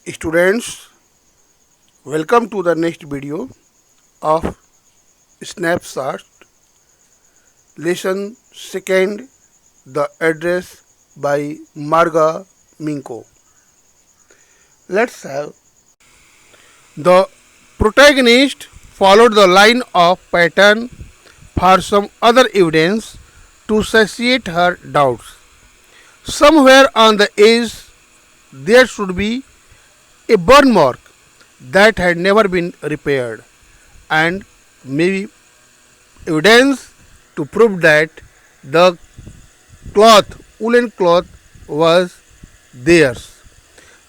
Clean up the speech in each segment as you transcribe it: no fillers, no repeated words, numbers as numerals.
Students, welcome to the next video of Snapshot Lesson Second, The Address by Marga Minko. Let's have the protagonist followed the line of pattern for some other evidence to satiate her doubts. Somewhere on the edge there should be a burn mark that had never been repaired, and maybe evidence to prove that the woolen cloth, was theirs.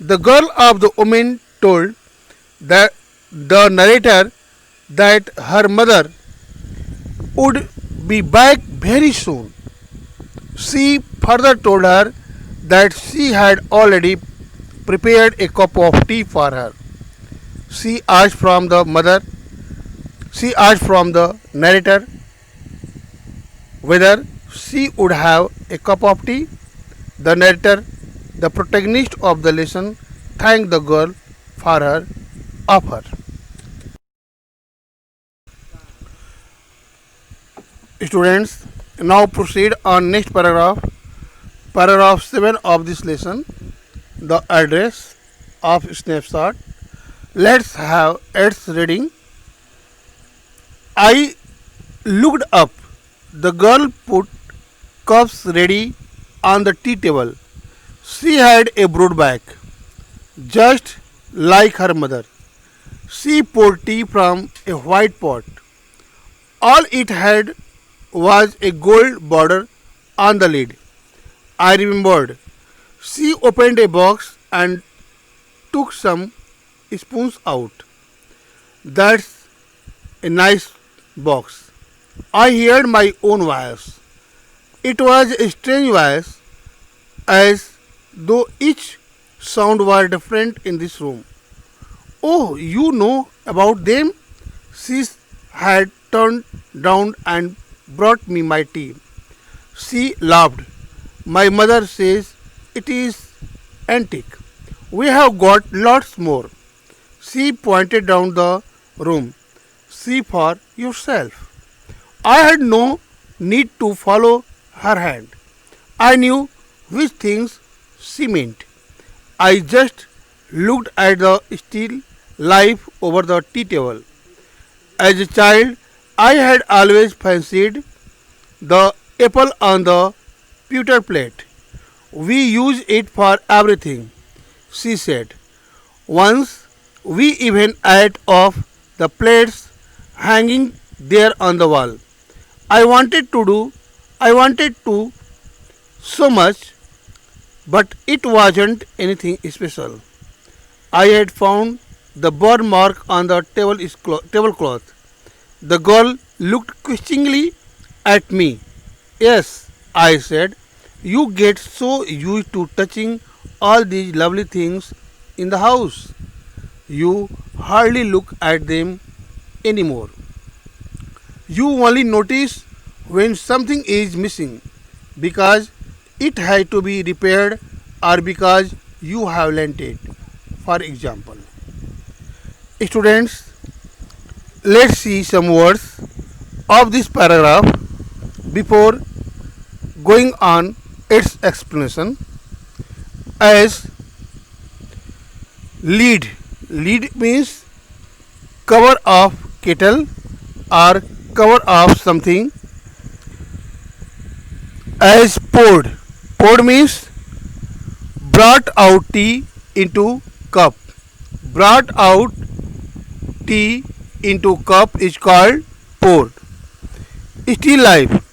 The girl of the woman told the narrator that her mother would be back very soon. She further told her that she had already prepared a cup of tea for her. She asked from the mother, she asked from the narrator whether she would have a cup of tea. The narrator, the protagonist of the lesson, thanked the girl for her offer. Students, now proceed on next paragraph, paragraph 7 of this lesson, the address of snapshot. Let's have its reading. I looked up. The girl put cups ready on the tea table. She had a broad back, just like her mother. She poured tea from a white pot. All it had was a gold border on the lid. I remembered. She opened a box and took some spoons out. That's a nice box. I heard my own voice. It was a strange voice, as though each sound was different in this room. Oh, you know about them? She had turned round and brought me my tea. She laughed. My mother says it is antique. We have got lots more. She pointed down the room. See for yourself. I had no need to follow her hand. I knew which things she meant. I just looked at the still life over the tea table. As a child, I had always fancied the apple on the pewter plate. We use it for everything, she said. Once we even ate off the plates hanging there on the wall. I wanted to so much, but it wasn't anything special. I had found the burn mark on the tablecloth. The girl looked questioningly at me. Yes, I said, you get so used to touching all these lovely things in the house. You hardly look at them anymore. You only notice when something is missing because it had to be repaired or because you have lent it. For example, students, let's see some words of this paragraph before going on its explanation. As lid. Lid means cover of kettle or cover of something. As poured. Poured means brought out tea into cup. Brought out tea into cup is called poured. Still life.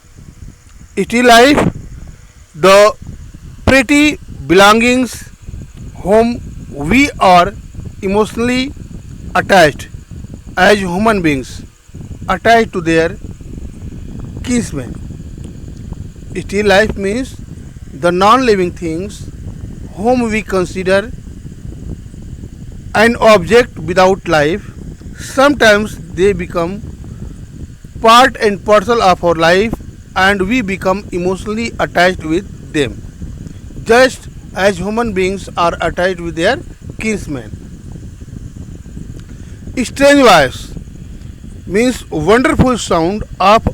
Still life, the pretty belongings whom we are emotionally attached as human beings, attached to their kinsmen. Still life means the non-living things whom we consider an object without life. Sometimes they become part and parcel of our life and we become emotionally attached with them, just as human beings are attached with their kinsman. Strange voice means wonderful sound of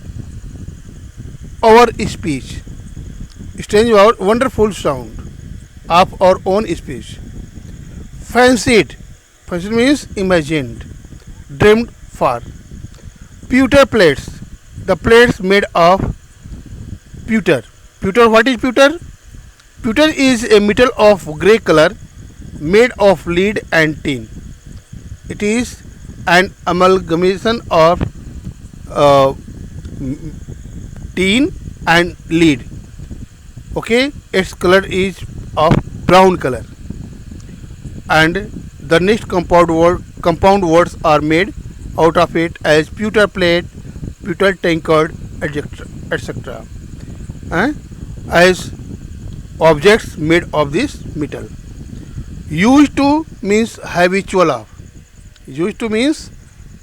our speech. Wonderful sound of our own speech. Fancied. Fancied means imagined, dreamed for. Pewter plates. The plates made of pewter. Pewter. What is pewter? Pewter is a metal of grey color made of lead and tin. It is an amalgamation of uh, tin and lead. Okay, its color is of brown color, and the next compound words are made out of it as pewter plate, pewter tankard, etc. As objects made of this metal. Used to means habitual of. Used to means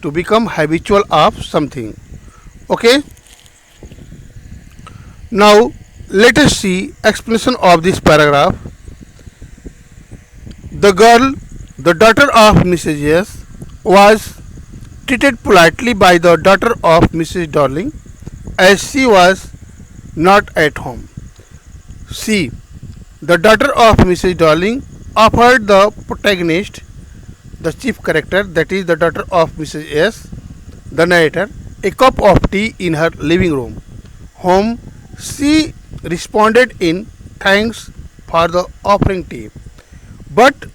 to become habitual of something. Okay. Now let us see explanation of this paragraph. The girl, the daughter of Mrs. S, was treated politely by the daughter of Mrs. Darling as she was not at home. C. The daughter of Mrs. Darling offered the protagonist, the chief character, that is the daughter of Mrs. S, the narrator, a cup of tea in her living room. Home, she responded in thanks for the offering tea. But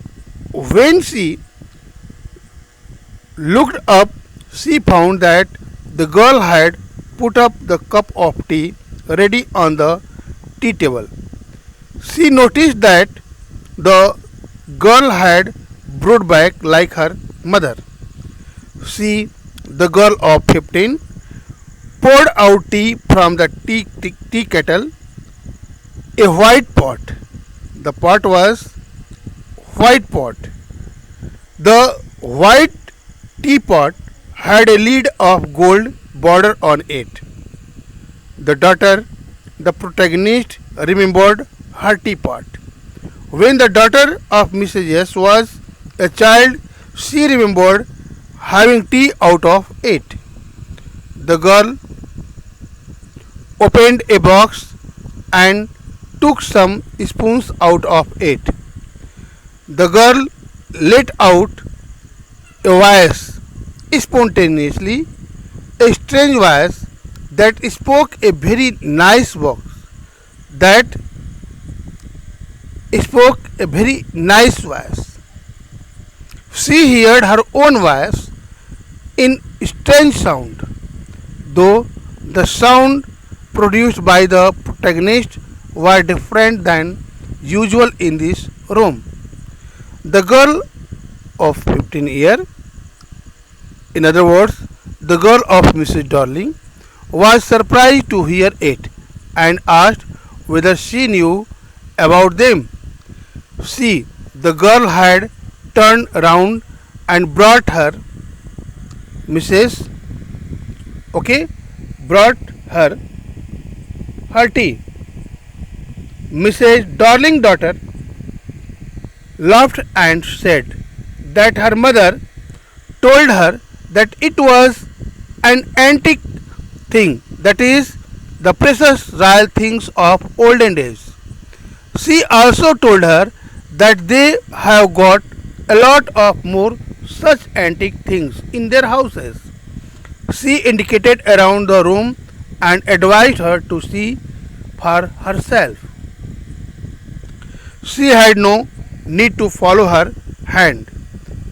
when she looked up, she found that the girl had put up the cup of tea ready on the tea table. She noticed that the girl had brought back like her mother. She, the girl of 15, poured out tea from the tea kettle, a white pot. The pot was white pot. The white teapot had a lid of gold border on it. The daughter, the protagonist, remembered her teapot. When the daughter of Mrs. S was a child, she remembered having tea out of it. The girl opened a box and took some spoons out of it. The girl let out a voice spontaneously, a strange voice that spoke a very nice voice. That spoke a very nice voice. She heard her own voice in strange sound, though the sound produced by the protagonist were different than usual in this room. The girl of 15 years, in other words, the girl of Mrs. Darling, was surprised to hear it and asked whether she knew about them. She, the girl, had turned round and brought her Mrs. Okay, brought her tea. Mrs. Darling daughter laughed and said that her mother told her that it was an antique thing, that is, the precious royal things of olden days. She also told her that they have got a lot of more such antique things in their houses. She indicated around the room and advised her to see for herself. She had no need to follow her hand.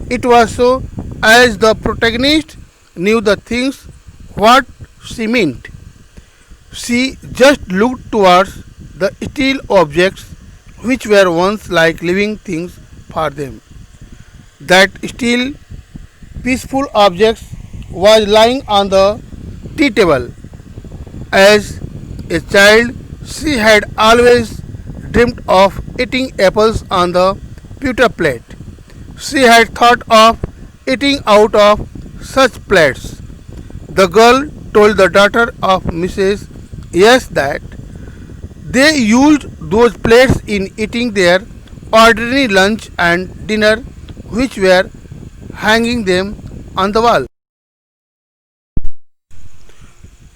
It was so as the protagonist knew the things what she meant. She just looked towards the still objects which were once like living things for them. That still peaceful objects was lying on the tea table. As a child, she had always dreamed of eating apples on the pewter plate. She had thought of eating out of such plates. The girl told the daughter of Mrs. S that they used those plates in eating their ordinary lunch and dinner which were hanging them on the wall.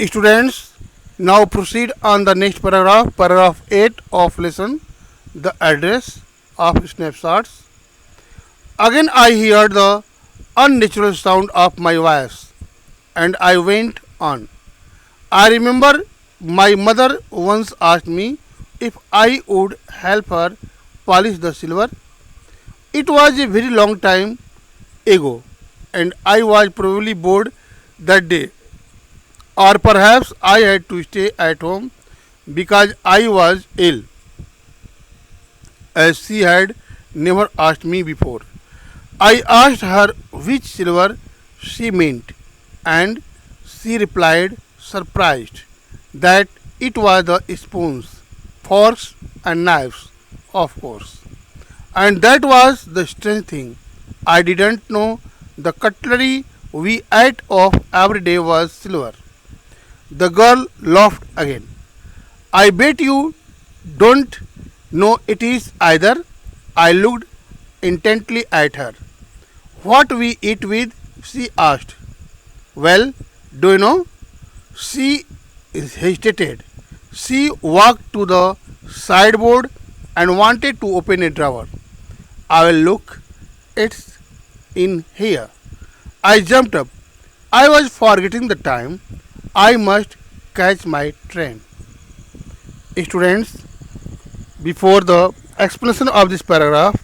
Students, now proceed on the next paragraph, paragraph 8 of lesson, the address of snapshots. Again I heard the unnatural sound of my voice, and I went on. I remember my mother once asked me if I would help her polish the silver. It was a very long time ago, and I was probably bored that day, or perhaps I had to stay at home because I was ill, as she had never asked me before. I asked her which silver she meant, and she replied, surprised, that it was the spoons, forks, and knives, of course. And that was the strange thing. I didn't know the cutlery we ate of every day was silver. The girl laughed again. I bet you don't know it is either. I looked intently at her. What we eat with? She asked. Well, do you know? She hesitated. She walked to the sideboard and wanted to open a drawer. I will look. It's in here. I jumped up. I was forgetting the time. I must catch my train. Students, before the explanation of this paragraph,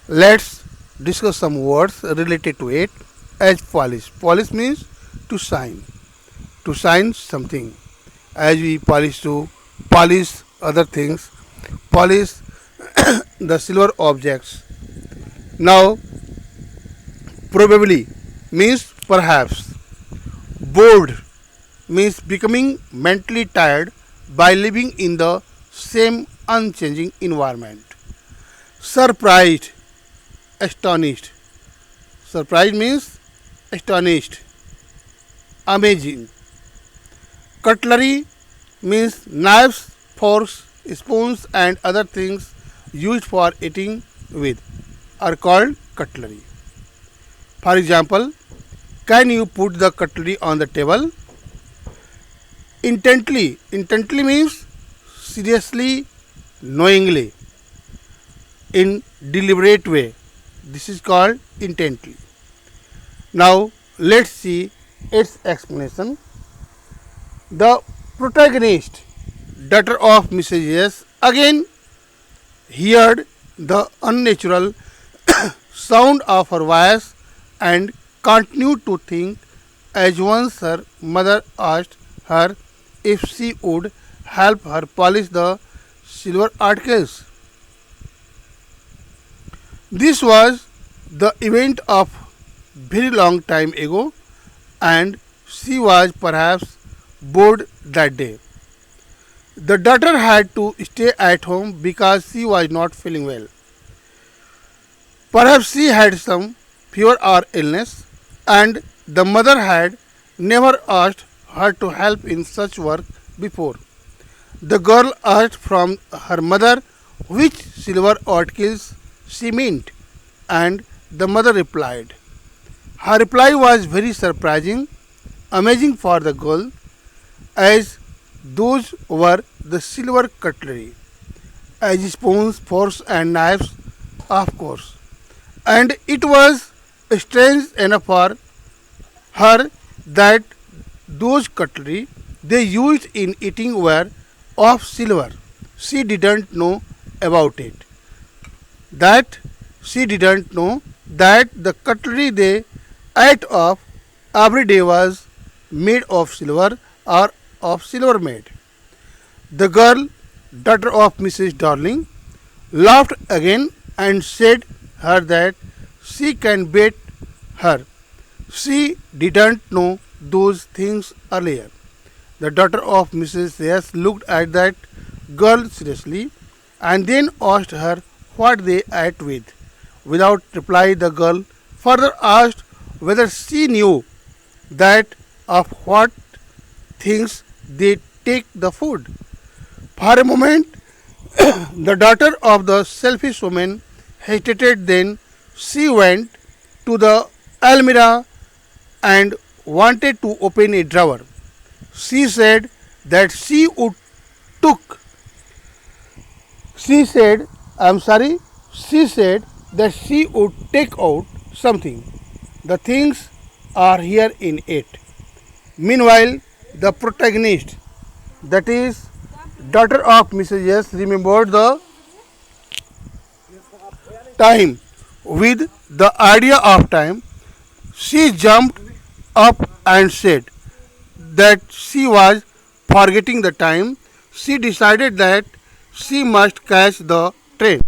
let's discuss some words related to it. As polish. Polish means to shine. To shine something. As we polish other things, polish the silver objects. Now, probably means perhaps. Bored means becoming mentally tired by living in the same unchanging environment. Surprised, astonished. Surprised means astonished, amazing. Cutlery means knives, forks, spoons, and other things used for eating with are called cutlery. For example, can you put the cutlery on the table? Intently. Intently means seriously, knowingly, in deliberate way. This is called intently. Now let's see its explanation. The protagonist, daughter of Mrs. Yes, again heard the unnatural sound of her voice and continued to think as once her mother asked her if she would help her polish the silver articles. This was the event of very long time ago, and she was perhaps bored that day. The daughter had to stay at home because she was not feeling well. Perhaps she had some fever or illness, and the mother had never asked her to help in such work before. The girl asked from her mother which silver articles she meant, and the mother replied. Her reply was very surprising, amazing for the girl, as those were the silver cutlery, as spoons, forks, and knives, of course. And it was strange enough for her that those cutlery they used in eating were of silver. She didn't know about it. That she didn't know that the cutlery they ate of every day was made of silver or of silver made. The girl, daughter of Mrs. Darling, laughed again and said her that she can bet her. She didn't know those things earlier. The daughter of Mrs. S looked at that girl seriously and then asked her what they ate with. Without reply, the girl further asked whether she knew that of what things they take the food. For a moment, the daughter of the selfish woman hesitated, then She went to the almirah and wanted to open a drawer. She said that took she said I'm sorry she said that she would take out something. The things are here in it. Meanwhile, the protagonist, that is daughter of Mrs. Yes, remembered the time. With the idea of time, she jumped up and said that she was forgetting the time. She decided that she must catch the train.